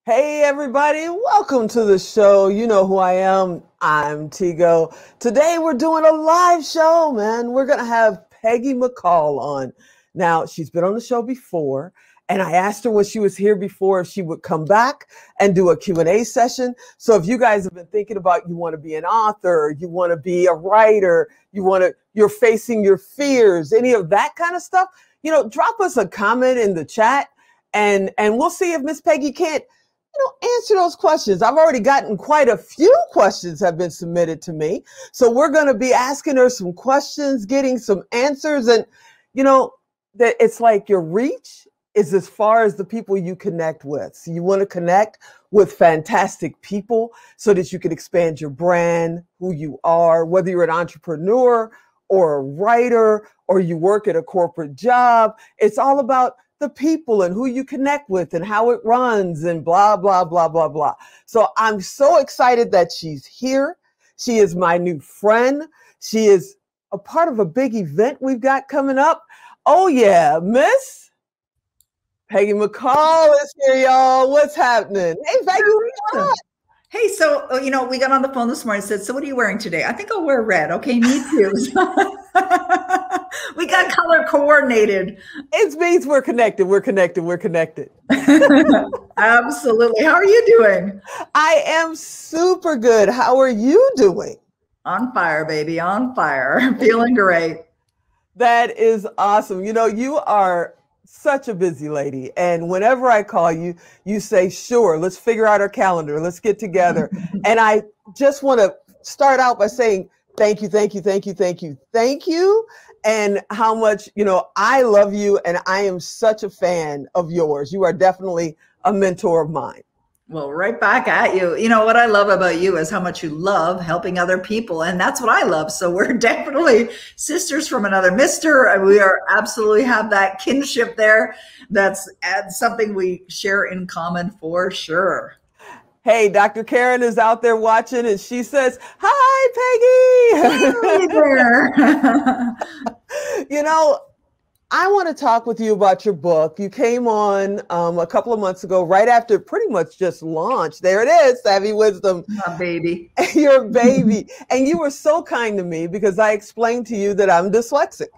Hey everybody, welcome to the show. You know who I am. I'm Tigo. Today we're doing a live show, man. We're going to have Peggy McColl on. Now, she's been on the show before, and I asked her when she was here before if she would come back and do a Q&A session. So if you guys have been thinking about you want to be an author, you want to be a writer, you're facing your fears, any of that kind of stuff, drop us a comment in the chat and we'll see if Miss Peggy can't answer those questions. I've already gotten quite a few questions have been submitted to me. So we're going to be asking her some questions, getting some answers. And, that it's like your reach is as far as the people you connect with. So you want to connect with fantastic people so that you can expand your brand, who you are, whether you're an entrepreneur or a writer or you work at a corporate job. It's all about the people and who you connect with and how it runs and blah, blah, blah, blah, blah. So I'm so excited that she's here. She is my new friend. She is a part of a big event we've got coming up. Oh yeah, Miss Peggy McColl is here, y'all. What's happening? Hey, Peggy, what's up? Hey, so, we got on the phone this morning and said, so what are you wearing today? I think I'll wear red. Okay, me too. We got color coordinated. It means we're connected. We're connected. We're connected. Absolutely. How are you doing? I am super good. How are you doing? On fire, baby. On fire. Feeling great. That is awesome. You are such a busy lady. And whenever I call you, you say, sure, let's figure out our calendar. Let's get together. And I just want to start out by saying, thank you, thank you, thank you, thank you, thank you. And how much, I love you. And I am such a fan of yours. You are definitely a mentor of mine. Well, right back at you. What I love about you is how much you love helping other people. And that's what I love. So we're definitely sisters from another mister. We are absolutely have that kinship there. That's something we share in common for sure. Hey, Dr. Karen is out there watching and she says, hi, Peggy. Hi there. I want to talk with you about your book. You came on a couple of months ago, right after it pretty much just launched. There it is, Savvy Wisdom. My baby. Your baby. And you were so kind to me because I explained to you that I'm dyslexic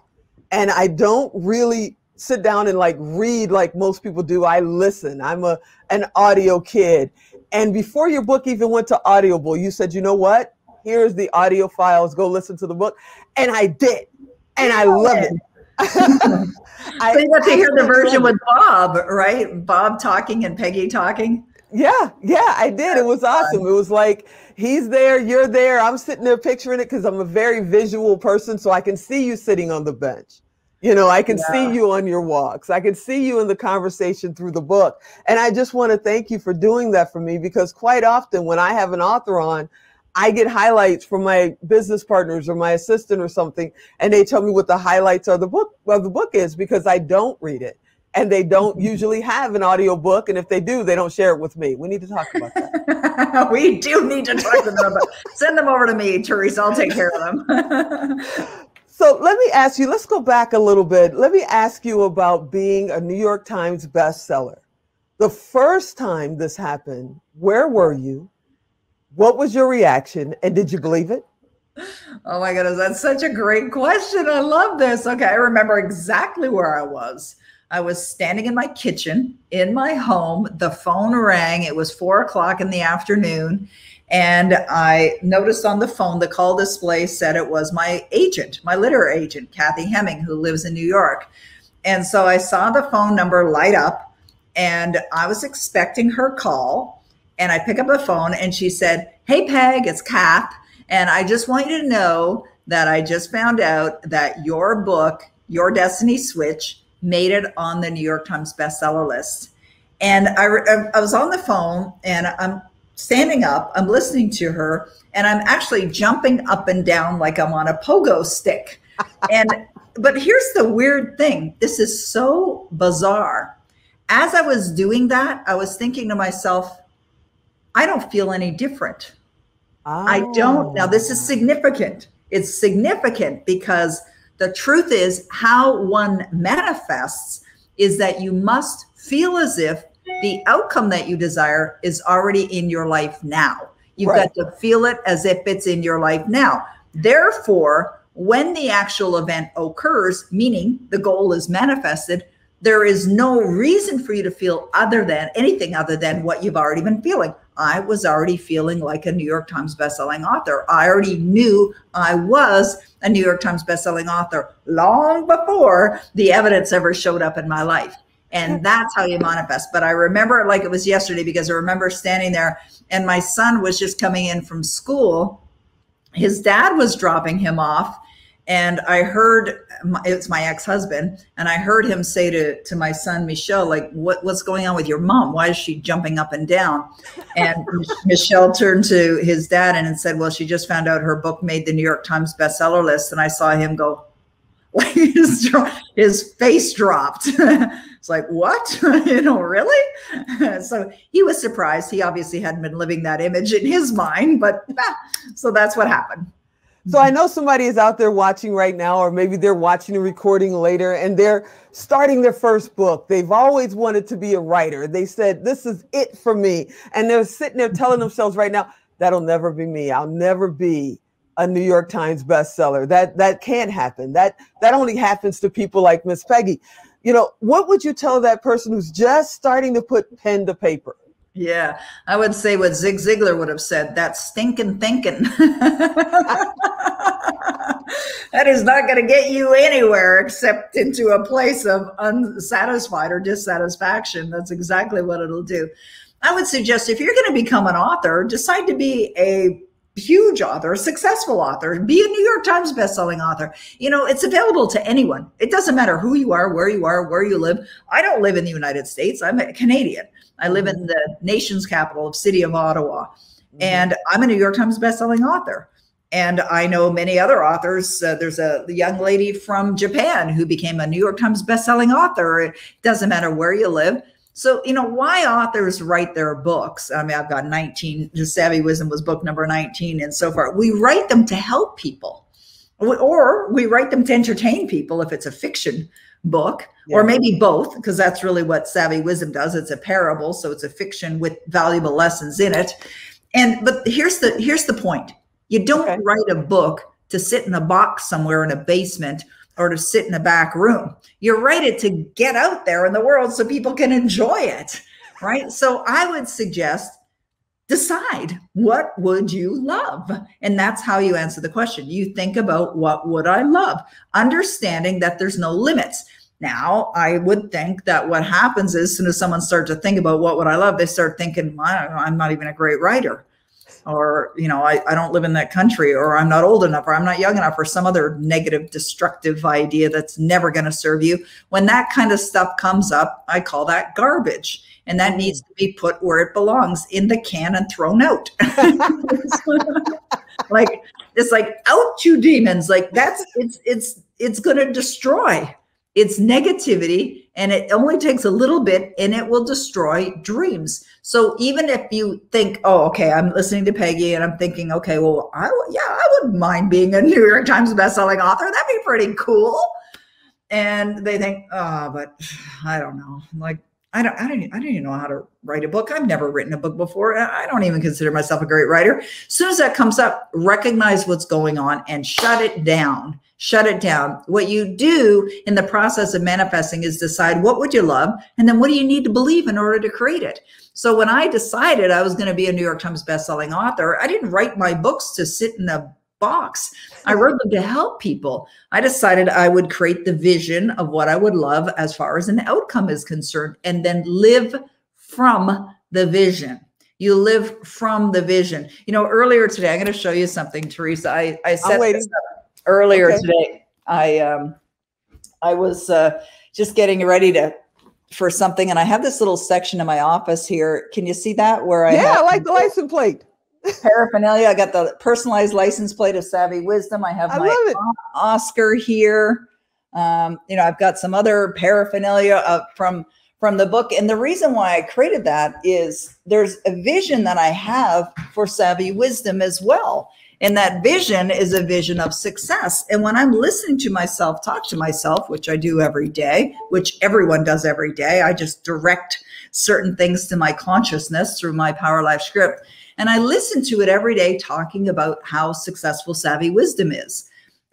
and I don't really sit down and read like most people do. I listen. I'm an audio kid. And before your book even went to Audible, you said, you know what? Here's the audio files. Go listen to the book. And I did. And I love it. So you got to hear the version with Bob, right? Bob talking and Peggy talking. Yeah, I did. It was awesome. It was like, he's there, you're there. I'm sitting there picturing it because I'm a very visual person. So I can see you sitting on the bench. I can see you on your walks. I can see you in the conversation through the book. And I just want to thank you for doing that for me because quite often when I have an author on, I get highlights from my business partners or my assistant or something, and they tell me what the highlights of the book is because I don't read it. And they don't usually have an audio book. And if they do, they don't share it with me. We need to talk about that. We do need to talk to them about it. Send them over to me, Teresa. I'll take care of them. So let me ask you, let's go back a little bit. Let me ask you about being a New York Times bestseller. The first time this happened, where were you? What was your reaction? And did you believe it? Oh my goodness, that's such a great question. I love this. Okay, I remember exactly where I was. I was standing in my kitchen in my home. The phone rang. It was 4 o'clock in the afternoon. And I noticed on the phone, the call display said it was my agent, my literary agent, Kathy Hemming, who lives in New York. And so I saw the phone number light up and I was expecting her call. And I pick up the phone and she said, hey, Peg, it's Kath. And I just want you to know that I just found out that your book, Your Destiny Switch, made it on the New York Times bestseller list. And I was on the phone and I'm standing up, I'm listening to her, and I'm actually jumping up and down like I'm on a pogo stick. But here's the weird thing. This is so bizarre. As I was doing that, I was thinking to myself, I don't feel any different. Oh. I don't. Now, this is significant. It's significant because the truth is how one manifests is that you must feel as if The outcome that you desire is already in your life now. You've Right. got to feel it as if it's in your life now. Therefore, when the actual event occurs, meaning the goal is manifested, there is no reason for you to feel anything other than what you've already been feeling. I was already feeling like a New York Times bestselling author. I already knew I was a New York Times bestselling author long before the evidence ever showed up in my life. And that's how you manifest. But I remember it like it was yesterday, because I remember standing there and my son was just coming in from school. His dad was dropping him off. And I heard, it's my ex-husband, and I heard him say to my son, Michelle, like, what's going on with your mom? Why is she jumping up and down? And Michelle turned to his dad and said, well, she just found out her book made the New York Times bestseller list. And I saw him go, like, his face dropped. It's like, what? Really? So he was surprised. He obviously hadn't been living that image in his mind, but so that's what happened. So I know somebody is out there watching right now, or maybe they're watching a recording later, and they're starting their first book. They've always wanted to be a writer. They said, this is it for me. And they're sitting there telling themselves right now, that'll never be me. I'll never be a New York Times bestseller. That can't happen. That only happens to people like Miss Peggy. What would you tell that person who's just starting to put pen to paper? Yeah, I would say what Zig Ziglar would have said, that's stinking thinking. That is not going to get you anywhere except into a place of unsatisfied or dissatisfaction. That's exactly what it'll do. I would suggest if you're going to become an author, decide to be a huge author, a successful author, be a New York Times bestselling author. It's available to anyone. It doesn't matter who you are, where you live. I don't live in the United States. I'm a Canadian. I live in the nation's capital, city of Ottawa, and I'm a New York Times bestselling author. And I know many other authors. There's a young lady from Japan who became a New York Times bestselling author. It doesn't matter where you live. So, why authors write their books? I mean, I've got 19, the Savy Wisdom was book number 19 and so far. We write them to help people, or we write them to entertain people if it's a fiction book, or maybe both, because that's really what Savy Wisdom does. It's a parable, so it's a fiction with valuable lessons in it. But here's the point. You don't write a book to sit in a box somewhere in a basement or to sit in a back room. You write it to get out there in the world so people can enjoy it, right? So I would suggest decide, what would you love? And that's how you answer the question. You think about, what would I love? Understanding that there's no limits. Now, I would think that what happens is, as soon as someone starts to think about what would I love, they start thinking, I'm not even a great writer. Or, I don't live in that country, or I'm not old enough, or I'm not young enough, or some other negative, destructive idea that's never going to serve you. When that kind of stuff comes up, I call that garbage. And that needs to be put where it belongs, in the can and thrown out. It's like, out you demons. Like it's going to destroy. It's negativity, and it only takes a little bit and it will destroy dreams. So even if you think, oh, okay, I'm listening to Peggy and I'm thinking, okay, well, I wouldn't mind being a New York Times bestselling author. That'd be pretty cool. And they think, oh, but I don't know. Like, I don't even know how to write a book. I've never written a book before. I don't even consider myself a great writer. As soon as that comes up, recognize what's going on and shut it down. Shut it down. What you do in the process of manifesting is decide, what would you love? And then what do you need to believe in order to create it? So when I decided I was going to be a New York Times bestselling author, I didn't write my books to sit in a box. I wrote them to help people. I decided I would create the vision of what I would love as far as an outcome is concerned, and then live from the vision. You live from the vision. Earlier today, I'm going to show you something, Teresa. I said this earlier today. I was just getting ready for something, and I have this little section in my office here. Can you see that? Where I like the license plate. Paraphernalia. I got the personalized license plate of Savy Wisdom. I have my Oscar here. I've got some other paraphernalia from the book. And the reason why I created that is there's a vision that I have for Savy Wisdom as well. And that vision is a vision of success. And when I'm listening to myself talk to myself, which I do every day, which everyone does every day, I just direct certain things to my consciousness through my Power Life script. And I listen to it every day talking about how successful Savvy Wisdom is.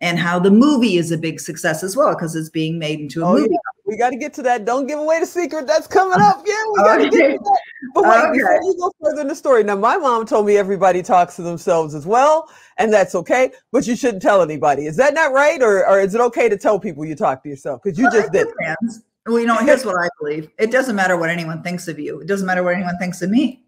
And how the movie is a big success as well, because it's being made into a movie. Yeah. We got to get to that. Don't give away the secret that's coming up. Yeah, we got to get to that. But wait, before you go further in the story, now my mom told me everybody talks to themselves as well, and that's okay, but you shouldn't tell anybody. Is that not right? Or is it okay to tell people you talk to yourself? Because you just did. Well, you know, here's what I believe. It doesn't matter what anyone thinks of you. It doesn't matter what anyone thinks of me.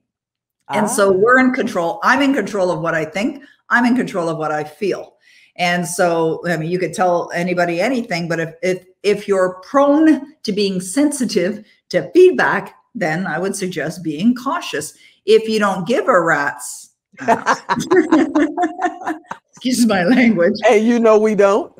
And so we're in control. I'm in control of what I think. I'm in control of what I feel. And so, I mean, you could tell anybody anything, but if you're prone to being sensitive to feedback, then I would suggest being cautious. If you don't give a rat's ass, excuse my language. Hey, you know we don't.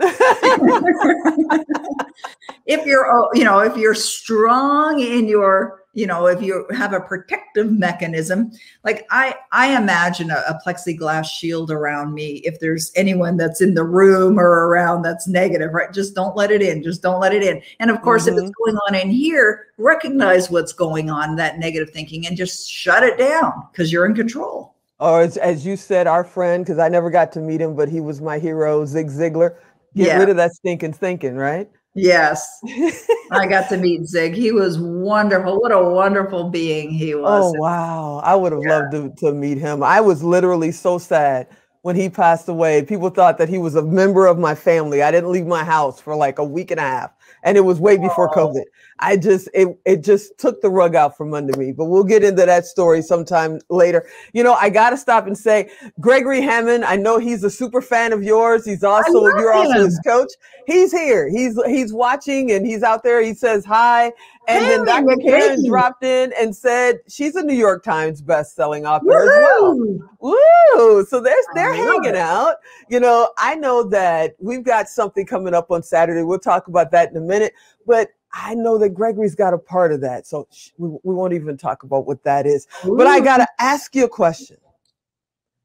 If you're, you know, if you're strong in your, you know, if you have a protective mechanism, like I imagine a plexiglass shield around me. If there's anyone that's in the room or around that's negative, right? Just don't let it in. Just don't let it in. And of course, if it's going on in here, recognize what's going on, that negative thinking, and just shut it down because you're in control. Or as you said, our friend, because I never got to meet him, but he was my hero, Zig Ziglar. Get rid of that stinking thinking, right? Yes. I got to meet Zig. He was wonderful. What a wonderful being he was. Oh, wow. I would have loved to meet him. I was literally so sad when he passed away. People thought that he was a member of my family. I didn't leave my house for like a week and a half. And it was way before COVID. It just took the rug out from under me, but we'll get into that story sometime later. You know, I got to stop and say, Gregory Hammond, I know he's a super fan of yours. You're also his coach. He's here. He's watching and he's out there. He says hi. And then Dr. Karen dropped in and said she's a New York Times best-selling author as well. Woo! So they're hanging out. You know, I know that we've got something coming up on Saturday. We'll talk about that in a minute. But I know that Gregory's got a part of that. So we won't even talk about what that is. Ooh. But I got to ask you a question.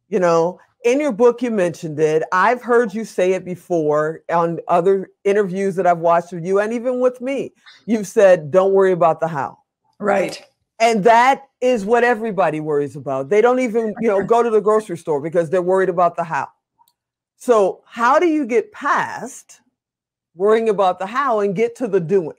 You know, in your book, you mentioned it. I've heard you say it before on other interviews that I've watched with you and even with me. You've said, don't worry about the how. Right. And that is what everybody worries about. They don't even, you know, go to the grocery store because they're worried about the how. So how do you get past worrying about the how and get to the doing?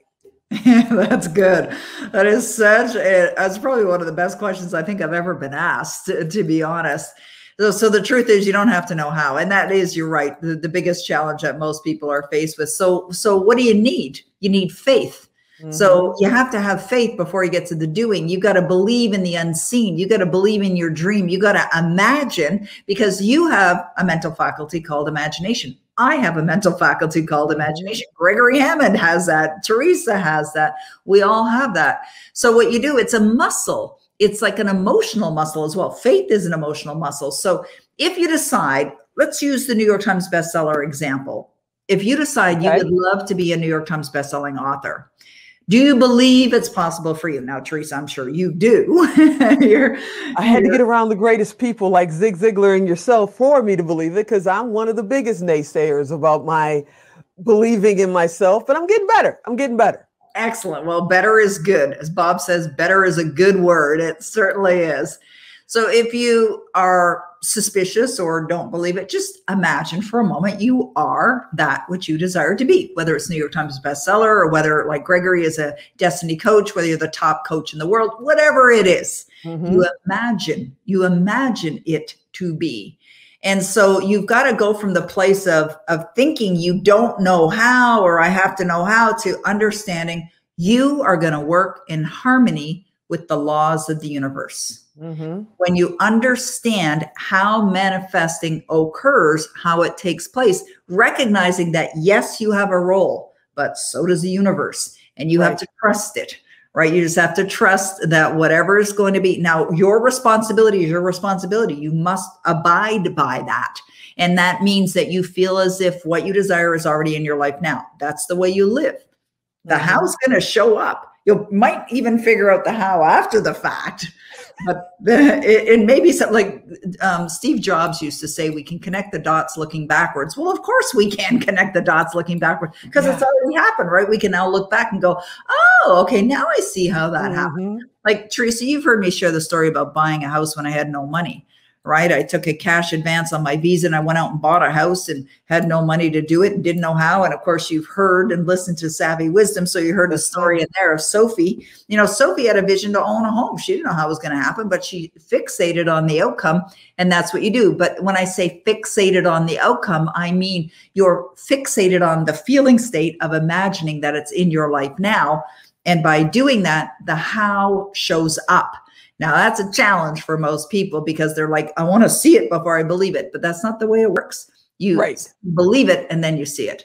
That's good. That's probably one of the best questions I think I've ever been asked, to be honest. So the truth is you don't have to know how. And that is, you're right, the biggest challenge that most people are faced with. So what do you need? You need faith. Mm-hmm. So you have to have faith before you get to the doing. You got to believe in the unseen. You got to believe in your dream. You got to imagine, because you have a mental faculty called imagination. I have a mental faculty called imagination. Gregory Hammond has that. Teresa has that. We all have that. So what you do, it's a muscle. It's like an emotional muscle as well. Faith is an emotional muscle. So if you decide, let's use the New York Times bestseller example. If you decide you would love to be a New York Times bestselling author, do you believe it's possible for you? Now, Teresa, I'm sure you do. I had to get around the greatest people like Zig Ziglar and yourself for me to believe it, because I'm one of the biggest naysayers about my believing in myself, but I'm getting better. I'm getting better. Excellent. Well, better is good. As Bob says, better is a good word. It certainly is. So if you are suspicious or don't believe it, just imagine for a moment you are that which you desire to be, whether it's New York Times bestseller or whether, like Gregory, is a destiny coach, whether you're the top coach in the world, whatever it is, you imagine it to be. And so you've got to go from the place of thinking you don't know how, or I have to know how, to understanding you are going to work in harmony with the laws of the universe. When you understand how manifesting occurs, how it takes place, recognizing that, yes, you have a role, but so does the universe, and you have to trust it, right? You just have to trust that whatever is going to be. Now, your responsibility is your responsibility. You must abide by that. And that means that you feel as if what you desire is already in your life now. That's the way you live. The how's going to show up. You might even figure out the how after the fact. But it may be something like Steve Jobs used to say, we can connect the dots looking backwards. Well, of course we can connect the dots looking backwards because it's already happened, right? We can now look back and go, oh, okay, now I see how that happened. Like, Teresa, you've heard me share the story about buying a house when I had no money. Right? I took a cash advance on my visa and I went out and bought a house and had no money to do it and didn't know how. And of course, you've heard and listened to Savvy Wisdom. So you heard the story in there of Sophie. You know, Sophie had a vision to own a home. She didn't know how it was going to happen, but she fixated on the outcome. And that's what you do. But when I say fixated on the outcome, I mean you're fixated on the feeling state of imagining that it's in your life now. And by doing that, the how shows up. Now, that's a challenge for most people because they're like, I want to see it before I believe it. But that's not the way it works. You believe it and then you see it.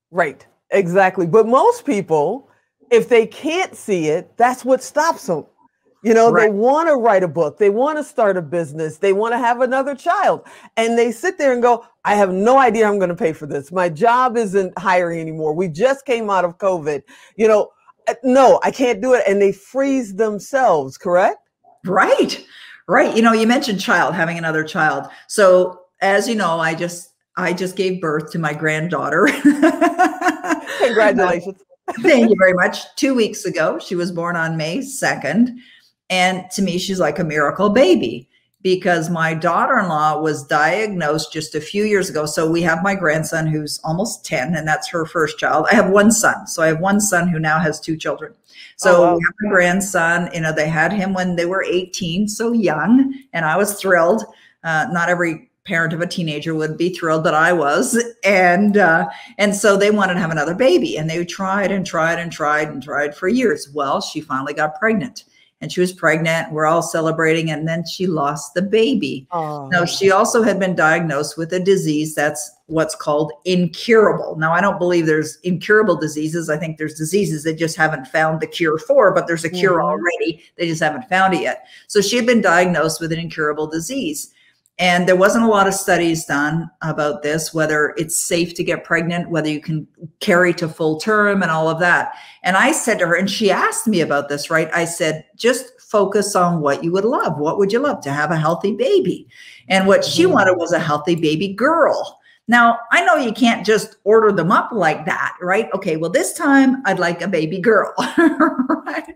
Right. Exactly. But most people, if they can't see it, that's what stops them. You know, they want to write a book. They want to start a business. They want to have another child. And they sit there and go, I have no idea how I'm going to pay for this. My job isn't hiring anymore. We just came out of COVID. You know, no, I can't do it. And they freeze themselves, correct? Right. Right. You know, you mentioned having another child. So as you know, I just gave birth to my granddaughter. Congratulations. Thank you very much. 2 weeks ago, she was born on May 2nd. And to me, she's like a miracle baby because my daughter-in-law was diagnosed just a few years ago. So we have my grandson who's almost 10 and that's her first child. I have one son. So I have one son who now has 2 children. So we have my grandson, you know, they had him when they were 18, so young, and I was thrilled. Not every parent of a teenager would be thrilled, but I was. And so they wanted to have another baby, and they tried and tried and tried and tried for years. Well, she finally got pregnant. And she was pregnant. We're all celebrating. And then she lost the baby. Now, she also had been diagnosed with a disease that's what's called incurable. Now, I don't believe there's incurable diseases. I think there's diseases they just haven't found the cure for, but there's a cure already. They just haven't found it yet. So she had been diagnosed with an incurable disease. And there wasn't a lot of studies done about this, whether it's safe to get pregnant, whether you can carry to full term and all of that. And I said to her, and she asked me about this, right? I said, just focus on what you would love. What would you love? To have a healthy baby. And what she wanted was a healthy baby girl. Now, I know you can't just order them up like that, right? Okay, well, this time I'd like a baby girl, right?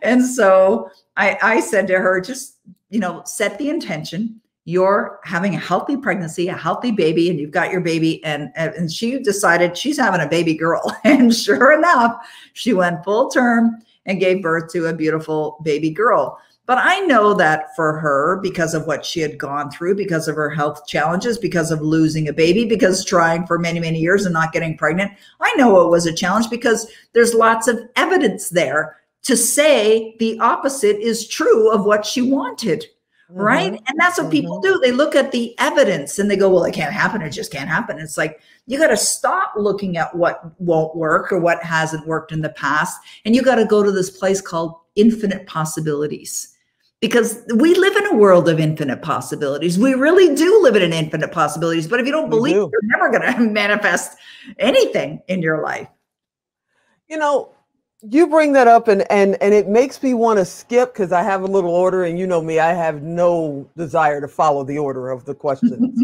And so I said to her, just, you know, set the intention. You're having a healthy pregnancy, a healthy baby, and you've got your baby. And she decided she's having a baby girl. And sure enough, she went full term and gave birth to a beautiful baby girl. But I know that for her, because of what she had gone through, because of her health challenges, because of losing a baby, because trying for many, many years and not getting pregnant, I know it was a challenge because there's lots of evidence there to say the opposite is true of what she wanted. Right. And that's what people do. They look at the evidence and they go, well, it can't happen. It just can't happen. It's like, you got to stop looking at what won't work or what hasn't worked in the past. And you got to go to this place called infinite possibilities, because we live in a world of infinite possibilities. We really do live in an infinite possibilities. But if you don't believe, you're never going to manifest anything in your life. You know, you bring that up and it makes me want to skip because I have a little order, and you know me, I have no desire to follow the order of the questions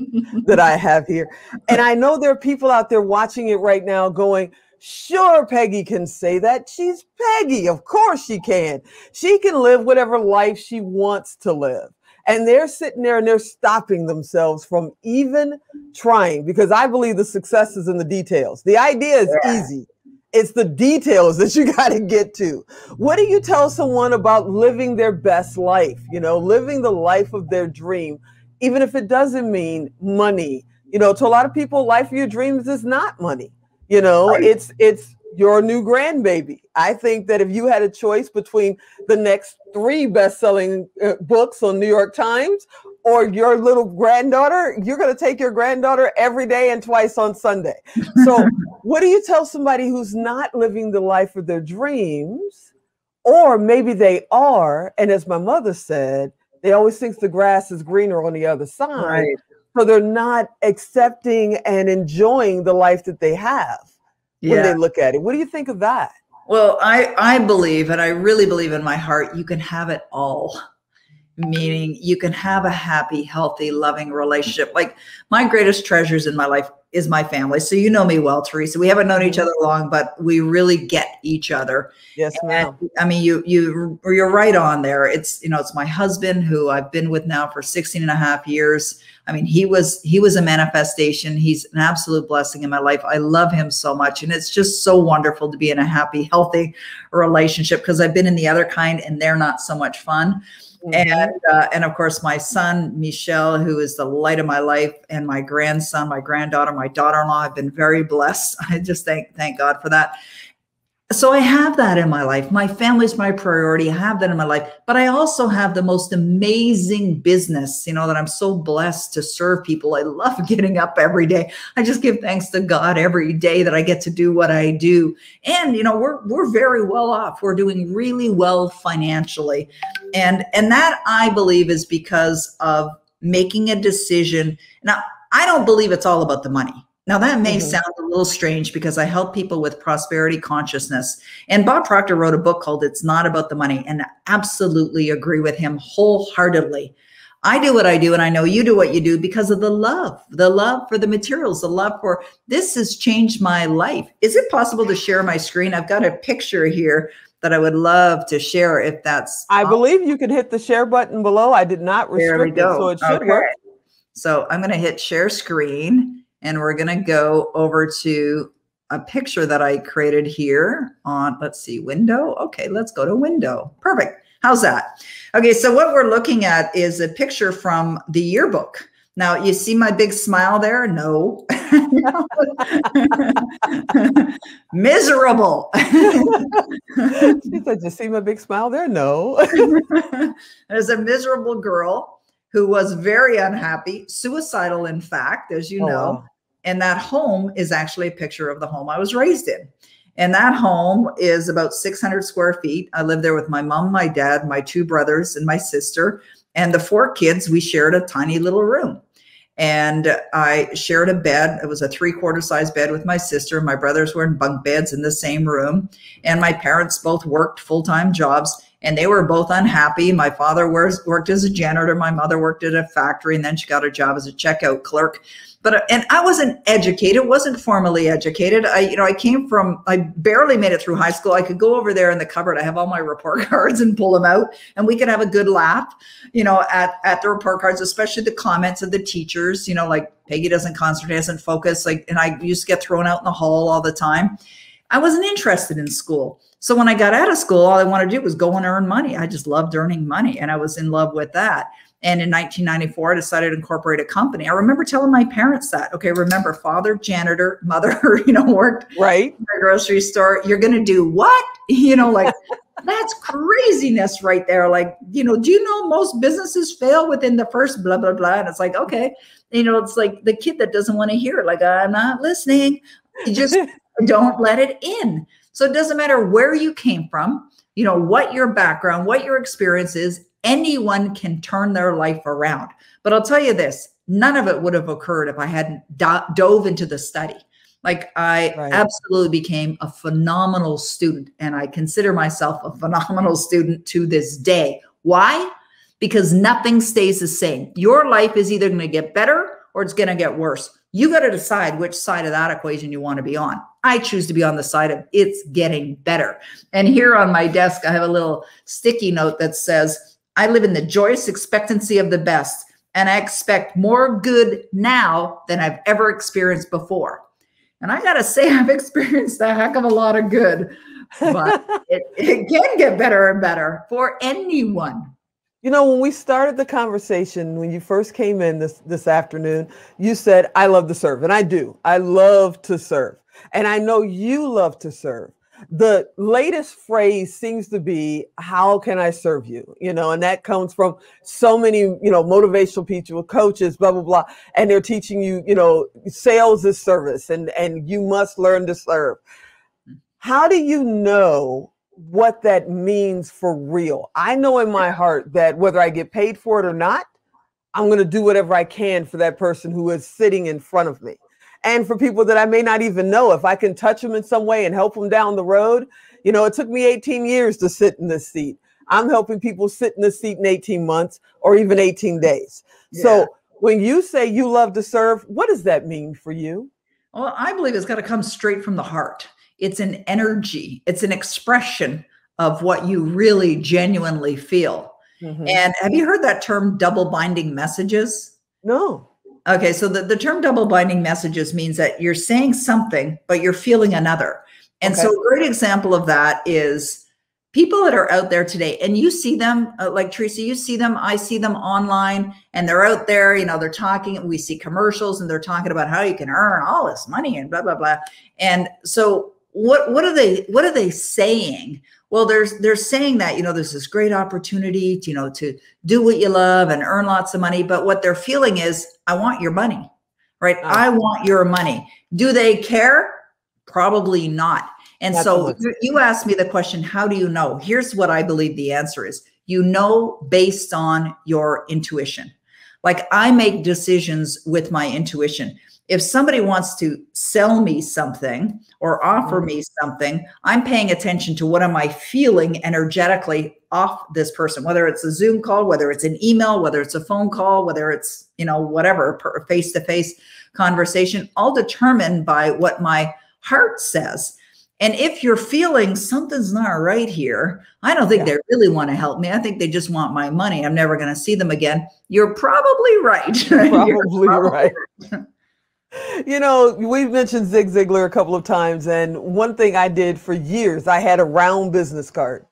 that I have here. And I know there are people out there watching it right now going, sure, Peggy can say that. She's Peggy. Of course she can. She can live whatever life she wants to live. And they're sitting there and they're stopping themselves from even trying, because I believe the success is in the details. The idea is easy. It's the details that you got to get to. What do you tell someone about living their best life? You know, living the life of their dream, even if it doesn't mean money. You know, to a lot of people, life of your dreams is not money. You know, it's your new grandbaby. I think that if you had a choice between the next 3 best-selling books on New York Times or your little granddaughter, you're going to take your granddaughter every day and twice on Sunday. So what do you tell somebody who's not living the life of their dreams, or maybe they are, and as my mother said, they always think the grass is greener on the other side, so they're not accepting and enjoying the life that they have when they look at it. What do you think of that? Well, I believe, and I really believe in my heart, you can have it all. meaning you can have a happy, healthy, loving relationship. Like my greatest treasures in my life is my family. So you know me well, Teresa. We haven't known each other long, but we really get each other. Yes, ma'am. I mean, you're right on there. It's, you know, it's my husband who I've been with now for 16 and a half years. I mean, he was a manifestation. He's an absolute blessing in my life. I love him so much. And it's just so wonderful to be in a happy, healthy relationship, because I've been in the other kind and they're not so much fun. And of course, my son, Michelle, who is the light of my life, and my grandson, my granddaughter, my daughter-in-law, I've been very blessed. I just thank God for that. So I have that in my life. My family's my priority. I have that in my life, but I also have the most amazing business, you know, that I'm so blessed to serve people. I love getting up every day. I just give thanks to God every day that I get to do what I do. And, you know, we're very well off. We're doing really well financially. And that, I believe, is because of making a decision. Now, I don't believe it's all about the money. Now, that may sound a little strange, because I help people with prosperity consciousness. And Bob Proctor wrote a book called It's Not About the Money, and I absolutely agree with him wholeheartedly. I do what I do, and I know you do what you do because of the love for the materials, the love for this has changed my life. Is it possible to share my screen? I've got a picture here that I would love to share, if that's I believe you can hit the share button below. I did not restrict it, so it should work. So I'm going to hit share screen. And we're going to go over to a picture that I created here on, let's see, window. Okay, let's go to window. Perfect. How's that? Okay, so what we're looking at is a picture from the yearbook. Now, you see my big smile there? No. Miserable. She said, you see my big smile there? No. There's a miserable girl who was very unhappy, suicidal, in fact, as you know. Wow. And that home is actually a picture of the home I was raised in. And that home is about 600 square feet. I lived there with my mom, my dad, my two brothers, and my sister. And the 4 kids, we shared a tiny little room. And I shared a bed. It was a 3/4 size bed with my sister. My brothers were in bunk beds in the same room. And my parents both worked full-time jobs. And they were both unhappy. My father worked as a janitor. My mother worked at a factory, and then she got a job as a checkout clerk. And I wasn't educated, wasn't formally educated. I barely made it through high school. I could go over there in the cupboard. I have all my report cards and pull them out, and we could have a good laugh, you know, at the report cards, especially the comments of the teachers, you know, like Peggy doesn't concentrate, doesn't focus. Like, and I used to get thrown out in the hall all the time. I wasn't interested in school. So when I got out of school, all I wanted to do was go and earn money. I just loved earning money, and I was in love with that. And in 1994, I decided to incorporate a company. I remember telling my parents that, okay, remember, father, janitor, mother, you know, worked right in a grocery store. You're going to do what? You know, like, that's craziness right there. Like, you know, do you know most businesses fail within the first blah, blah, blah. And it's like, okay, you know, it's like the kid that doesn't want to hear it. Like, I'm not listening. You just don't let it in. So it doesn't matter where you came from, you know, what your background, what your experience is. Anyone can turn their life around. But I'll tell you this, none of it would have occurred if I hadn't dove into the study. Like, I absolutely became a phenomenal student, and I consider myself a phenomenal student to this day. Why? Because nothing stays the same. Your life is either going to get better or it's going to get worse. You got to decide which side of that equation you want to be on. I choose to be on the side of it's getting better. And here on my desk, I have a little sticky note that says, I live in the joyous expectancy of the best, and I expect more good now than I've ever experienced before. And I got to say, I've experienced a heck of a lot of good, but it can get better and better for anyone. You know, when we started the conversation, when you first came in this afternoon, you said, I love to serve. And I do. I love to serve. And I know you love to serve. The latest phrase seems to be, how can I serve you? You know, and that comes from so many, you know, motivational people, coaches, blah, blah, blah. And they're teaching you, you know, sales is service, and you must learn to serve. How do you know what that means for real? I know in my heart that whether I get paid for it or not, I'm going to do whatever I can for that person who is sitting in front of me. And for people that I may not even know, if I can touch them in some way and help them down the road. You know, it took me 18 years to sit in this seat. I'm helping people sit in the seat in 18 months or even 18 days. Yeah. So when you say you love to serve, what does that mean for you? Well, I believe it's got to come straight from the heart. It's an energy. It's an expression of what you really genuinely feel. Mm-hmm. And have you heard that term double binding messages? No. Okay, so the term double binding messages means that you're saying something, but you're feeling another. And so a great example of that is people that are out there today, and you see them, like Teresa, you see them, I see them online, and they're out there, you know, they're talking, we see commercials and they're talking about how you can earn all this money and blah, blah, blah. And so what are they saying? Well, they're saying that, you know, there's this great opportunity to, you know, to do what you love and earn lots of money. But what they're feeling is, I want your money, right? I want your money. Do they care? Probably not. And so you asked me the question, how do you know? Here's what I believe the answer is. You know, based on your intuition. Like, I make decisions with my intuition. If somebody wants to sell me something or offer me something, I'm paying attention to what am I feeling energetically off this person, whether it's a Zoom call, whether it's an email, whether it's a phone call, whether it's, you know, whatever, face-to-face conversation, all determined by what my heart says. And if you're feeling something's not right here, I don't think they really want to help me. I think they just want my money. I'm never going to see them again. You're probably right. Probably right. You know, we've mentioned Zig Ziglar a couple of times, and one thing I did for years, I had a round business card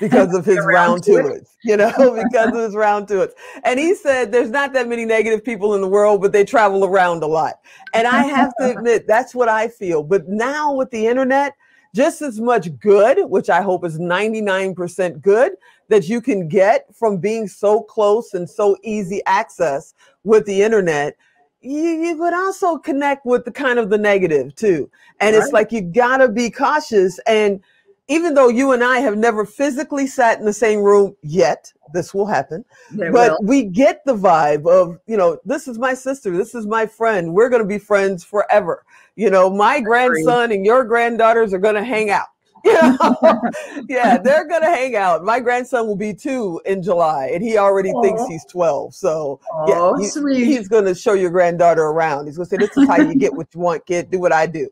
because of his round to it, you know, because of his round to it. And he said there's not that many negative people in the world, but they travel around a lot. And I have to admit, that's what I feel. But now with the internet, just as much good, which I hope is 99% good, that you can get from being so close and so easy access with the internet, you would also connect with the kind of the negative too. And it's like, you gotta be cautious. And even though you and I have never physically sat in the same room yet, this will happen, but we get the vibe of, you know, this is my sister, this is my friend, we're going to be friends forever. You know, my grandson and your granddaughters are going to hang out. You know? Yeah, they're going to hang out. My grandson will be 2 in July, and he already thinks he's 12. So he's going to show your granddaughter around. He's going to say, this is how you get what you want, kid. Do what I do.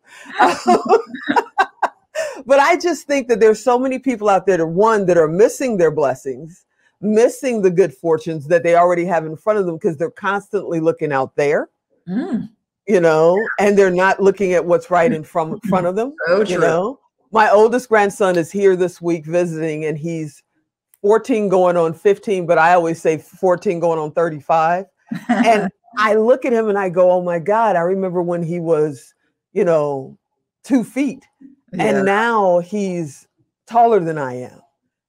But I just think that there's so many people out there that are missing their blessings, missing the good fortunes that they already have in front of them because they're constantly looking out there, you know, and they're not looking at what's right in front of them. So true. You know, my oldest grandson is here this week visiting, and he's 14 going on 15, but I always say 14 going on 35. And I look at him and I go, oh my God, I remember when he was, you know, 2 feet. And now he's taller than I am.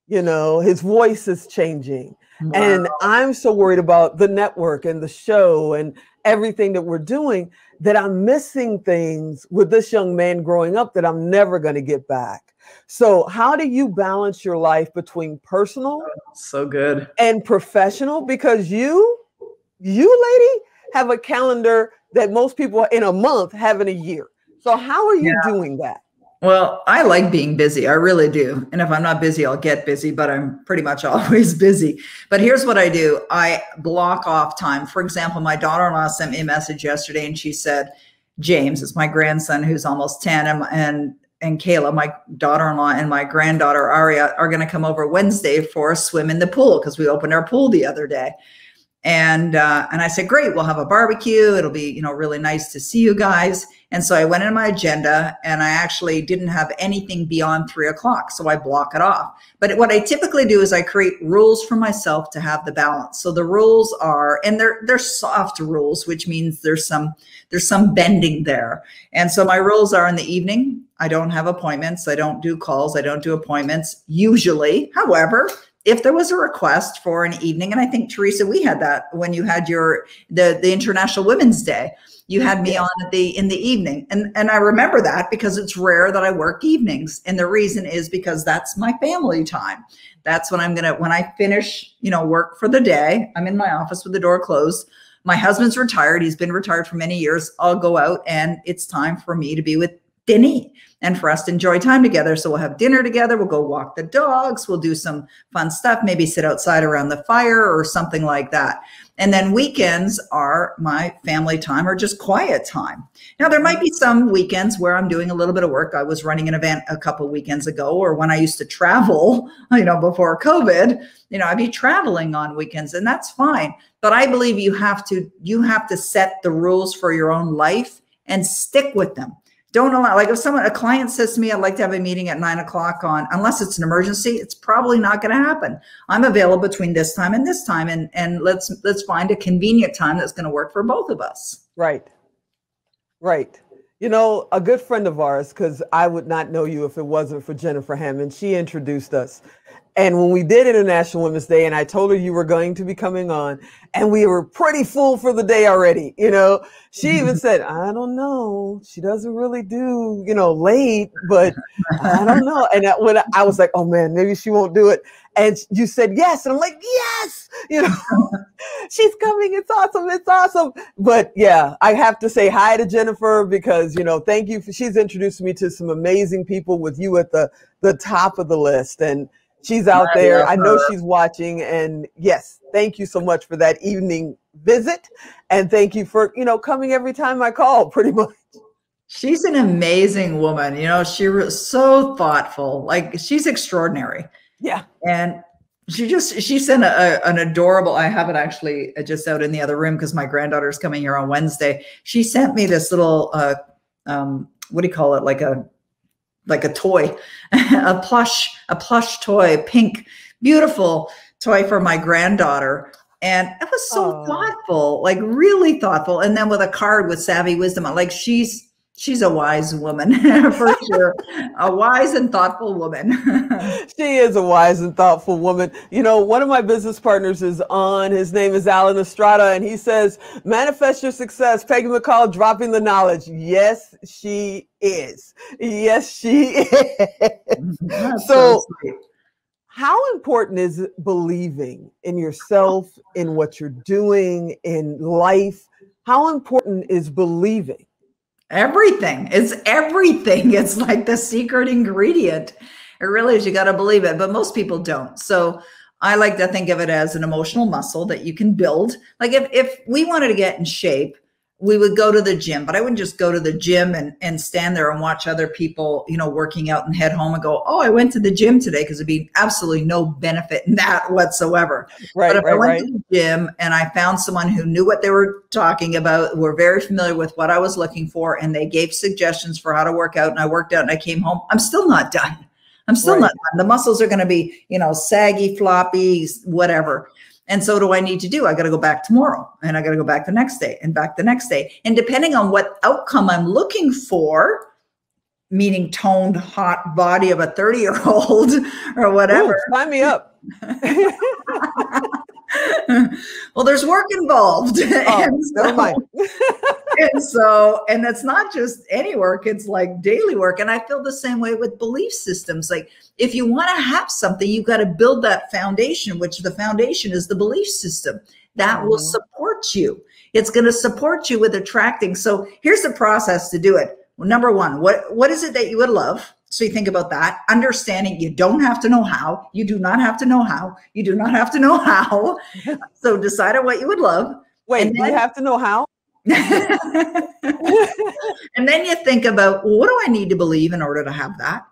You know, his voice is changing. Wow. And I'm so worried about the network and the show and everything that we're doing that I'm missing things with this young man growing up that I'm never going to get back. So how do you balance your life between personal and professional? Because you lady have a calendar that most people in a month have in a year. So how are you doing that? Well, I like being busy. I really do. And if I'm not busy, I'll get busy, but I'm pretty much always busy. But here's what I do. I block off time. For example, my daughter-in-law sent me a message yesterday, and she said, James, it's my grandson who's almost 10, and Kayla, my daughter-in-law, and my granddaughter, Aria, are going to come over Wednesday for a swim in the pool because we opened our pool the other day. And I said, great, we'll have a barbecue. It'll be, you know, really nice to see you guys. And so I went in my agenda, and I actually didn't have anything beyond 3 o'clock. So I block it off. But what I typically do is I create rules for myself to have the balance. So the rules are, and they're soft rules, which means there's some bending there. And so my rules are, in the evening, I don't have appointments. I don't do calls. I don't do appointments usually. However, if there was a request for an evening, and I think, Teresa, we had that when you had the International Women's Day, you had me on in the evening. And I remember that because it's rare that I work evenings. And the reason is because that's my family time. That's when when I finish, you know, work for the day, I'm in my office with the door closed. My husband's retired. He's been retired for many years. I'll go out, and it's time for me to be with dinner and for us to enjoy time together. So we'll have dinner together. We'll go walk the dogs. We'll do some fun stuff, maybe sit outside around the fire or something like that. And then weekends are my family time or just quiet time. Now, there might be some weekends where I'm doing a little bit of work. I was running an event a couple weekends ago, or when I used to travel, before COVID, I'd be traveling on weekends, and that's fine. But I believe you have to set the rules for your own life and stick with them. Don't allow, like if a client says to me, I'd like to have a meeting at 9 o'clock unless it's an emergency, it's probably not going to happen. I'm available between this time and this time. And let's find a convenient time that's going to work for both of us. Right. Right. A good friend of ours, because I would not know you if it wasn't for Jennifer Hammond, she introduced us. And when we did International Women's Day, and I told her you were going to be coming on, and we were pretty full for the day already, she even said, I don't know. She doesn't really do, late, but I don't know. And when I was like, oh man, maybe she won't do it. And you said yes. And I'm like, yes, she's coming. It's awesome. It's awesome. But yeah, I have to say hi to Jennifer because, thank you. She's introduced me to some amazing people with you at the top of the list. And she's out there. I know she's watching. And yes, thank you so much for that evening visit. And thank you for, coming every time I call, pretty much. She's an amazing woman. She was so thoughtful. Like, she's extraordinary. Yeah. And she sent an adorable, I have it actually just out in the other room because my granddaughter's coming here on Wednesday. She sent me this little, what do you call it? Like a toy, a plush toy, pink, beautiful toy for my granddaughter. And it was so thoughtful, like really thoughtful. And then with a card with Savy wisdom, like she's a wise woman for sure. A wise and thoughtful woman. She is a wise and thoughtful woman. One of my business partners is on. His name is Alan Estrada, and he says, manifest your success. Peggy McColl dropping the knowledge. Yes, she is. Yes, she is. So how important is believing in yourself, in what you're doing, in life? How important is believing? Everything. It's everything. It's like the secret ingredient. It really is. You got to believe it, but most people don't. So I like to think of it as an emotional muscle that you can build. Like if we wanted to get in shape, we would go to the gym, but I wouldn't just go to the gym and stand there and watch other people, working out and head home and go, oh, I went to the gym today, because there'd be absolutely no benefit in that whatsoever. Right, but if I went to the gym and I found someone who knew what they were talking about, were very familiar with what I was looking for, and they gave suggestions for how to work out, and I worked out and I came home, I'm still not done. I'm still not done. The muscles are going to be, saggy, floppy, whatever. And so what do I need to do? I got to go back tomorrow, and I got to go back the next day and back the next day. And depending on what outcome I'm looking for, meaning toned, hot body of a 30-year-old or whatever. Ooh, sign me up. Well, there's work involved. Never mind. And it's not just any work, it's like daily work. And I feel the same way with belief systems. Like, if you want to have something, you've got to build that foundation, which the foundation is the belief system that will support you. It's going to support you with attracting. So here's the process to do it. Well, number one, what is it that you would love? So you think about that, understanding you don't have to know how, you do not have to know how, you do not have to know how. So decide on what you would love. Wait, do you have to know how? And then you think about, well, what do I need to believe in order to have that?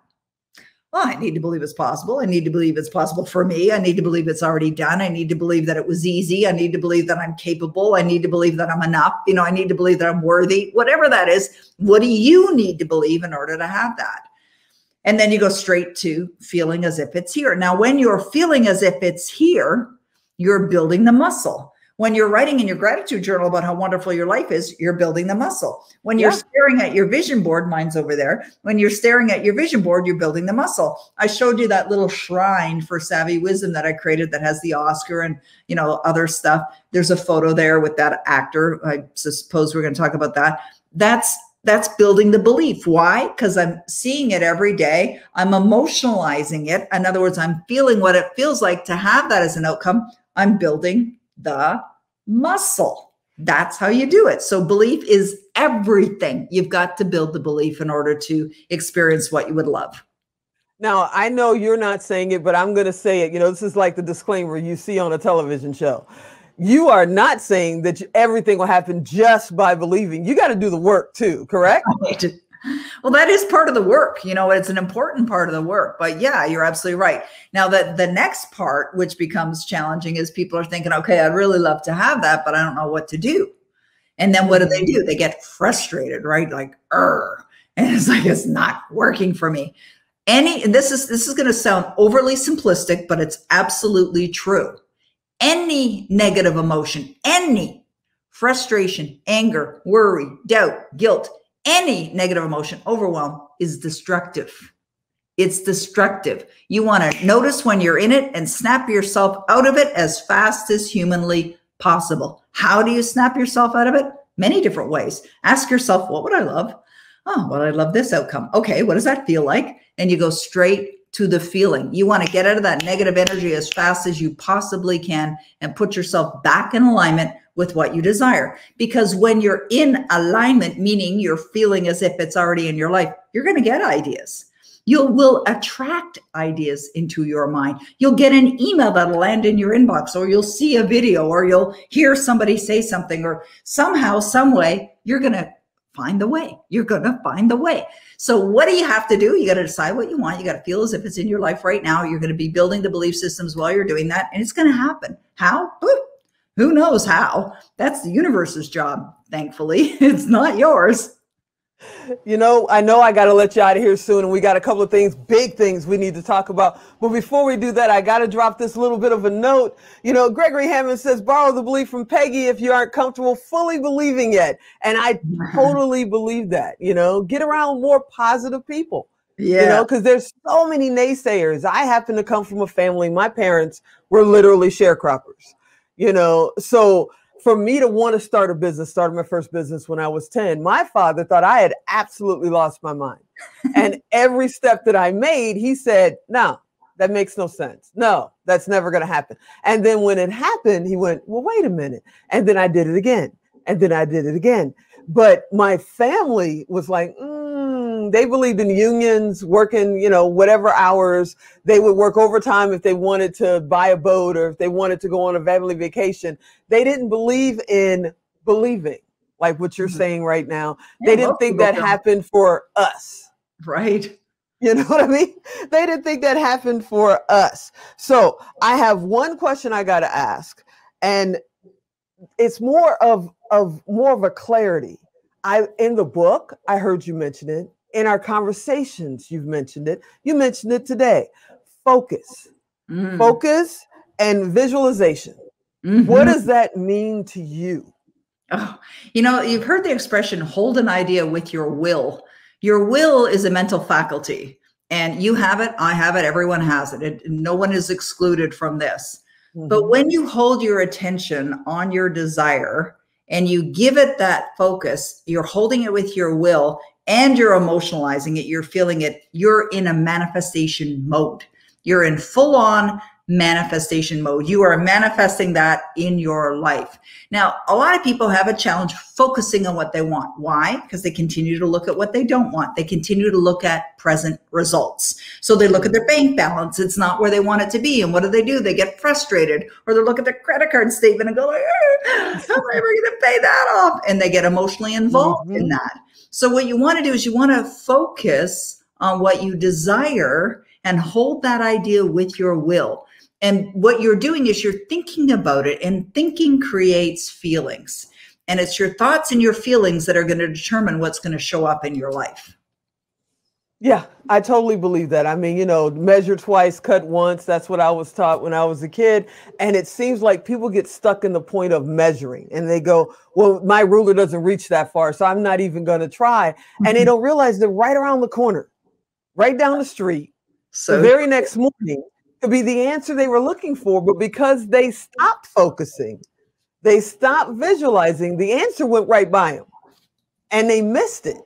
Well, I need to believe it's possible. I need to believe it's possible for me. I need to believe it's already done. I need to believe that it was easy. I need to believe that I'm capable. I need to believe that I'm enough. I need to believe that I'm worthy, whatever that is. What do you need to believe in order to have that? And then you go straight to feeling as if it's here. Now, when you're feeling as if it's here, you're building the muscle. When you're writing in your gratitude journal about how wonderful your life is, you're building the muscle. When you're staring at your vision board, mine's over there. When you're staring at your vision board, you're building the muscle. I showed you that little shrine for Savy wisdom that I created that has the Oscar and, other stuff. There's a photo there with that actor. I suppose we're going to talk about that. That's building the belief. Why? Because I'm seeing it every day. I'm emotionalizing it. In other words, I'm feeling what it feels like to have that as an outcome. I'm building the muscle. That's how you do it. So belief is everything. You've got to build the belief in order to experience what you would love. Now, I know you're not saying it, but I'm going to say it. You know, this is like the disclaimer you see on a television show. You are not saying that everything will happen just by believing. You got to do the work too, correct? Right. Well, that is part of the work. You know, it's an important part of the work. But yeah, you're absolutely right. Now, the next part, which becomes challenging, is people are thinking, okay, I'd really love to have that, but I don't know what to do. And then what do? They get frustrated, right? Like, and it's like, it's not working for me. This is going to sound overly simplistic, but it's absolutely true. Any negative emotion, any frustration, anger, worry, doubt, guilt, any negative emotion, overwhelm, is destructive. It's destructive. You want to notice when you're in it and snap yourself out of it as fast as humanly possible. How do you snap yourself out of it? Many different ways. Ask yourself, what would I love? Oh, well, I love this outcome. Okay, what does that feel like? And you go straight to the feeling. You want to get out of that negative energy as fast as you possibly can and put yourself back in alignment with what you desire. Because when you're in alignment, meaning you're feeling as if it's already in your life, you're going to get ideas. You will attract ideas into your mind. You'll get an email that'll land in your inbox, or you'll see a video, or you'll hear somebody say something, or somehow, some way, you're going to find the way. You're going to find the way. So what do you have to do? You got to decide what you want. You got to feel as if it's in your life right now. You're going to be building the belief systems while you're doing that. And it's going to happen. How? Who knows how? That's the universe's job. Thankfully, it's not yours. You know I got to let you out of here soon, and we got a couple of things, big things we need to talk about. But before we do that, I got to drop this little bit of a note. You know, Gregory Hammond says, borrow the belief from Peggy if you aren't comfortable fully believing it. And I totally believe that. You know, get around more positive people. Yeah. You know, because there's so many naysayers. I happen to come from a family. My parents were literally sharecroppers, you know, so for me to want to start a business, started my first business when I was 10, my father thought I had absolutely lost my mind. And every step that I made, he said, no, that makes no sense. No, that's never going to happen. And then when it happened, he went, well, wait a minute. And then I did it again. And then I did it again. But my family was like, they believed in unions, working, you know, whatever hours. They would work overtime if they wanted to buy a boat or if they wanted to go on a family vacation. They didn't believe in believing, like what you're saying right now. They didn't think that happened for us. Right. You know what I mean? They didn't think that happened for us. So I have one question I got to ask, and it's more of a clarity. In the book, I heard you mention it. In our conversations, you've mentioned it. You mentioned it today. Focus. Focus and visualization. What does that mean to you? Oh, you know, you've heard the expression, hold an idea with your will. Your will is a mental faculty, and you have it, I have it, everyone has it. No one is excluded from this. But when you hold your attention on your desire and you give it that focus, you're holding it with your will, and you're emotionalizing it, you're feeling it, you're in a manifestation mode. You're in full-on manifestation mode. You are manifesting that in your life. Now, a lot of people have a challenge focusing on what they want. Why? Because they continue to look at what they don't want. They continue to look at present results. So they look at their bank balance. It's not where they want it to be. And what do? They get frustrated, or they look at their credit card statement and go, like, how am I ever going to pay that off? And they get emotionally involved in that. So what you want to do is you want to focus on what you desire and hold that idea with your will. And what you're doing is you're thinking about it, and thinking creates feelings. And it's your thoughts and your feelings that are going to determine what's going to show up in your life. Yeah, I totally believe that. I mean, you know, measure twice, cut once. That's what I was taught when I was a kid. And it seems like people get stuck in the point of measuring, and they go, well, my ruler doesn't reach that far, so I'm not even going to try. And they don't realize they're right around the corner, right down the street. So the very next morning could be the answer they were looking for. But because they stopped focusing, they stopped visualizing, the answer went right by them and they missed it.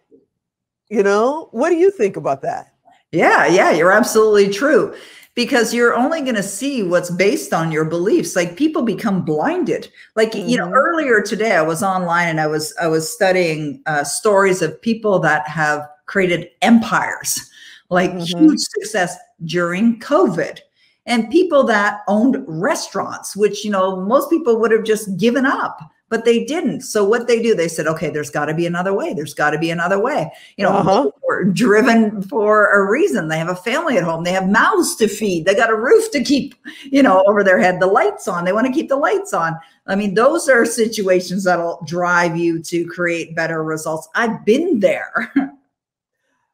You know, what do you think about that? Yeah, you're absolutely true. because you're only going to see what's based on your beliefs. Like people become blinded. Like, you know, earlier today I was online and I was studying stories of people that have created empires, like huge success during COVID, and people that owned restaurants, which, you know, most people would have just given up. But they didn't. So what they do, they said, okay, there's got to be another way. There's got to be another way. You know, we're driven for a reason. They have a family at home. They have mouths to feed. They got a roof to keep, you know, over their head, the lights on. They want to keep the lights on. I mean, those are situations that'll drive you to create better results. I've been there.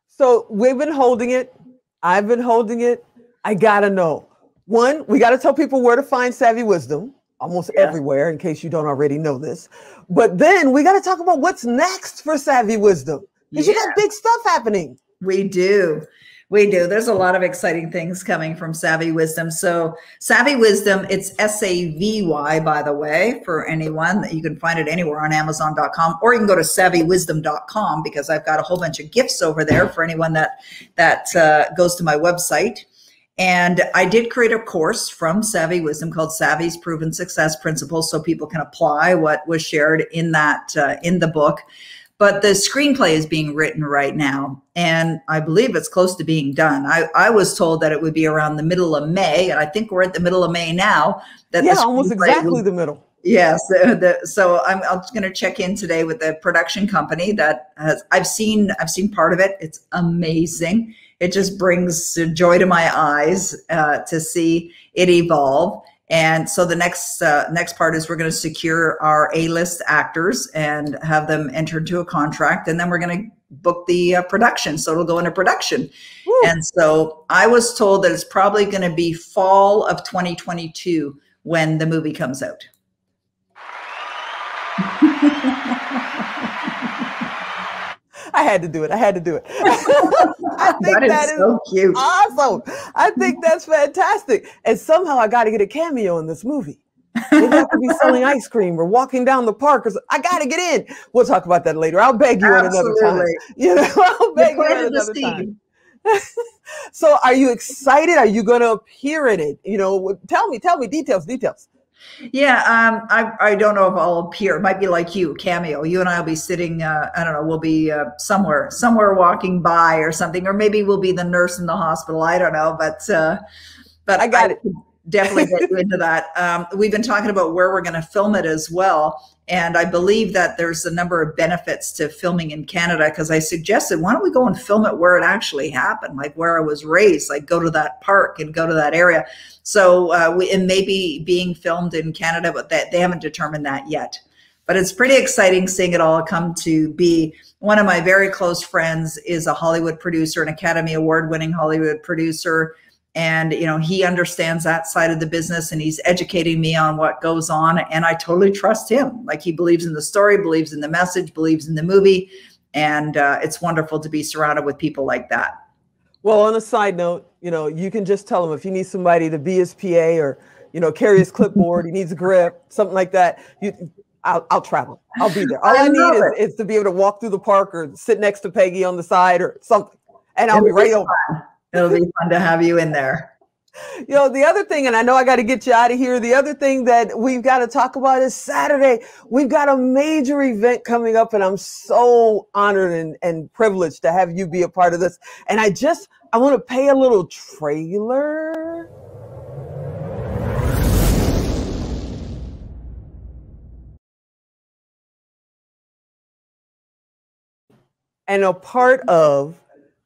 So we've been holding it. I've been holding it. I got to know. One, we got to tell people where to find Savvy Wisdom. Almost everywhere, in case you don't already know this. But then we got to talk about what's next for Savvy Wisdom, because you got big stuff happening. We do. We do. There's a lot of exciting things coming from Savvy Wisdom. So Savvy Wisdom, it's SAVY, by the way, for anyone. That you can find it anywhere on Amazon.com, or you can go to SavvyWisdom.com, because I've got a whole bunch of gifts over there for anyone that goes to my website. And I did create a course from Savvy Wisdom called Savy's Proven Success Principles, so people can apply what was shared in that in the book. But the screenplay is being written right now, and I believe it's close to being done. I was told that it would be around the middle of May, and I think we're at the middle of May now. That almost exactly the middle. Yes. So I'm just going to check in today with the production company that has. I've seen part of it. It's amazing. It just brings joy to my eyes to see it evolve. And so the next part is we're going to secure our A-list actors and have them enter into a contract, and then we're going to book the production. So it'll go into production. Woo. And so I was told that it's probably going to be fall of 2022 when the movie comes out. I had to do it. I had to do it. I think that is so cute. Awesome. I think that's fantastic. And somehow I got to get a cameo in this movie. They have to be selling ice cream or walking down the park. I got to get in. We'll talk about that later. I'll beg you at another time. You know, I'll beg you at another time. So are you excited? Are you going to appear in it? You know, tell me details. Yeah, I don't know if I'll appear. It might be like you, cameo. You and I will be sitting, I don't know, we'll be somewhere walking by or something, or maybe we'll be the nurse in the hospital. I don't know, but I got it. Definitely get you into that. We've been talking about where we're going to film it as well. And I believe that there's a number of benefits to filming in Canada, because I suggested, why don't we go and film it where it actually happened, like where I was raised, like go to that park and go to that area. So it may be being filmed in Canada, but they haven't determined that yet. But it's pretty exciting seeing it all come to be. One of my very close friends is a Hollywood producer, an Academy Award-winning Hollywood producer. And, you know, he understands that side of the business, and he's educating me on what goes on. And I totally trust him. Like, he believes in the story, believes in the message, believes in the movie. And it's wonderful to be surrounded with people like that. Well, on a side note, you know, you can just tell him if you need somebody to be his PA or, you know, carry his clipboard, he needs a grip, something like that. I'll travel. I'll be there. All I need is to be able to walk through the park or sit next to Peggy on the side or something. And I'll be right over. It'll be fun to have you in there. You know, the other thing, and I know I got to get you out of here, the other thing that we've got to talk about is Saturday. We've got a major event coming up, and I'm so honored and privileged to have you be a part of this. And I want to pay a little trailer. And a part of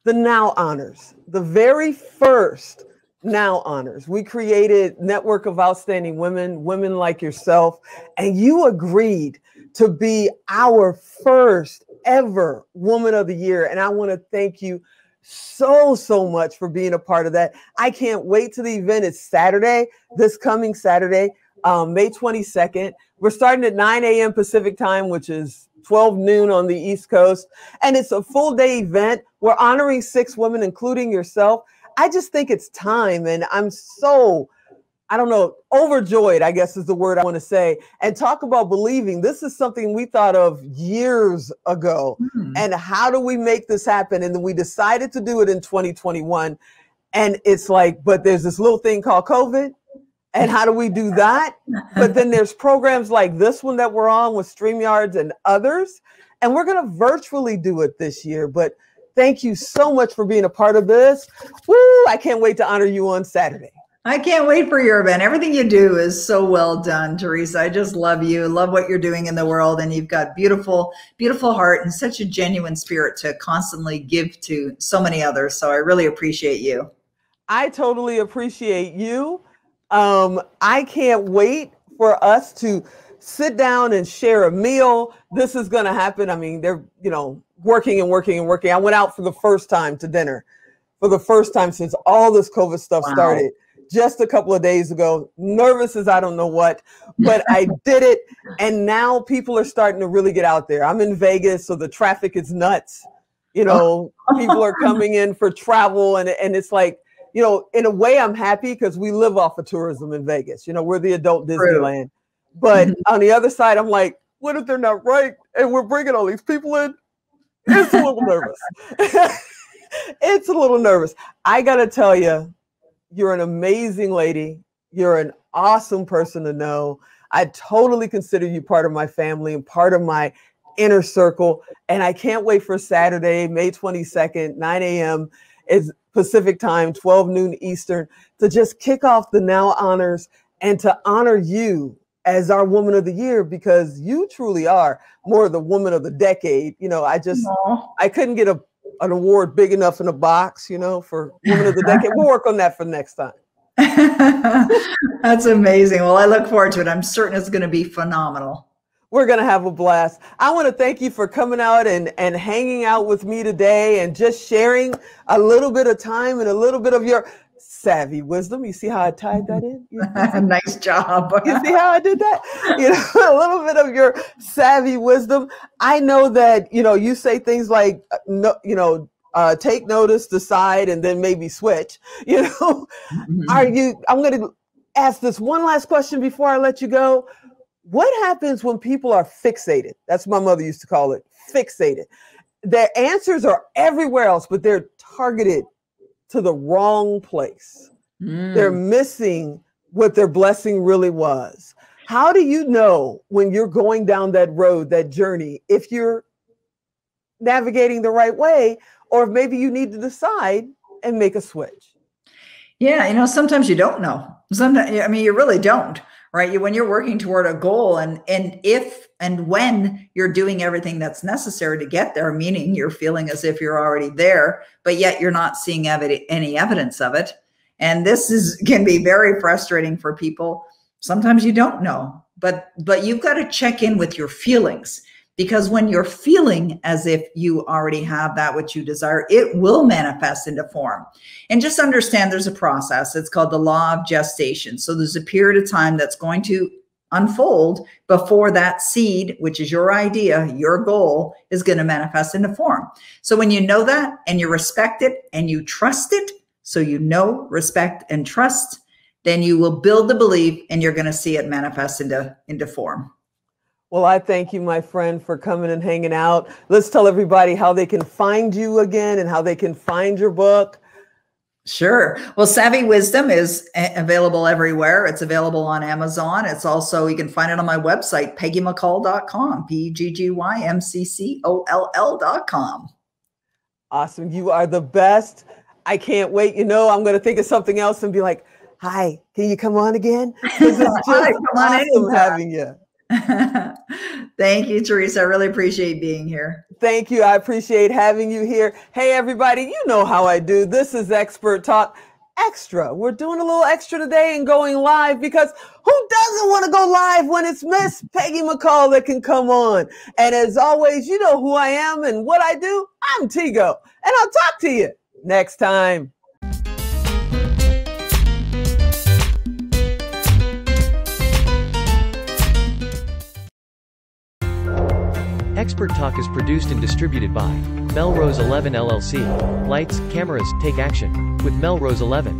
the Now Honors, the very first Now Honors. We created Network of Outstanding Women, women like yourself, and you agreed to be our first ever Woman of the Year. And I want to thank you so much for being a part of that. I can't wait till the event. It's Saturday, this coming Saturday, May 22nd. We're starting at 9 a.m. Pacific time, which is 12 noon on the East Coast. And it's a full day event. We're honoring 6 women, including yourself. I just think it's time. And I'm so, I don't know, overjoyed, I guess is the word I want to say. And talk about believing. This is something we thought of years ago. And how do we make this happen? And then we decided to do it in 2021. And it's like, but there's this little thing called COVID. And how do we do that? But then there's programs like this one that we're on with StreamYards and others. And we're going to virtually do it this year. But thank you so much for being a part of this. Woo! I can't wait to honor you on Saturday. I can't wait for your event. Everything you do is so well done, Teresa. I just love you, love what you're doing in the world. And you've got beautiful, beautiful heart and such a genuine spirit to constantly give to so many others. So I really appreciate you. I totally appreciate you. I can't wait for us to sit down and share a meal. This is going to happen. I mean, they're, working and working and working. I went out for the first time to dinner for the first time since all this COVID stuff started just a couple of days ago. Nervous as I don't know what, but I did it. And now people are starting to really get out there. I'm in Vegas, so the traffic is nuts. People are coming in for travel and it's like, in a way I'm happy because we live off of tourism in Vegas. We're the adult Disneyland. But on the other side, I'm like, what if they're not right? And we're bringing all these people in. It's a little nervous. It's a little nervous. I got to tell you, you're an amazing lady. You're an awesome person to know. I totally consider you part of my family and part of my inner circle. And I can't wait for Saturday, May 22nd, 9 a.m. is Pacific time, 12 noon Eastern, to just kick off the Now Honors and to honor you as our Woman of the Year, because you truly are more the Woman of the Decade. I couldn't get an award big enough in a box, for Woman of the Decade. We'll work on that for next time. That's amazing. Well, I look forward to it. I'm certain it's going to be phenomenal. We're going to have a blast. I want to thank you for coming out and hanging out with me today and just sharing a little bit of time and a little bit of your savvy wisdom. You see how I tied that in? Nice job. You see how I did that? A little bit of your savvy wisdom. I know that, you say things like, take notice, decide, and then maybe switch. I'm going to ask this one last question before I let you go. What happens when people are fixated? That's what my mother used to call it, fixated. Their answers are everywhere else, but they're targeted to the wrong place. They're missing what their blessing really was. How do you know when you're going down that road, that journey, if you're navigating the right way, or if maybe you need to decide and make a switch? Yeah, sometimes you don't know. Sometimes, you really don't. Right? When you're working toward a goal and if and when you're doing everything that's necessary to get there, meaning you're feeling as if you're already there, but yet you're not seeing any evidence of it. And this can be very frustrating for people. Sometimes you don't know, but you've got to check in with your feelings, because when you're feeling as if you already have that which you desire, it will manifest into form. And just understand there's a process. It's called the law of gestation. So there's a period of time that's going to unfold before that seed, which is your idea, your goal, is going to manifest into form. So when you know that and you respect it and you trust it, so respect and trust, then you will build the belief and you're going to see it manifest into form. Well, I thank you, my friend, for coming and hanging out. Let's tell everybody how they can find you again and how they can find your book. Sure. Well, Savvy Wisdom is available everywhere. It's available on Amazon. It's also, you can find it on my website, peggymccoll.com, PEGGYMCCOLL.com. Awesome. You are the best. I can't wait. I'm going to think of something else and be like, hi, can you come on again? Because it's just awesome having you. Thank you, Teresa. I really appreciate being here. Thank you. I appreciate having you here. Hey, everybody, you know how I do. This is Expert Talk Extra. We're doing a little extra today and going live because who doesn't want to go live when it's Miss Peggy McColl that can come on? And as always, you know who I am and what I do. I'm Tigo, and I'll talk to you next time. Expert Talk is produced and distributed by Melrose 11 LLC. Lights, cameras, take action with Melrose 11.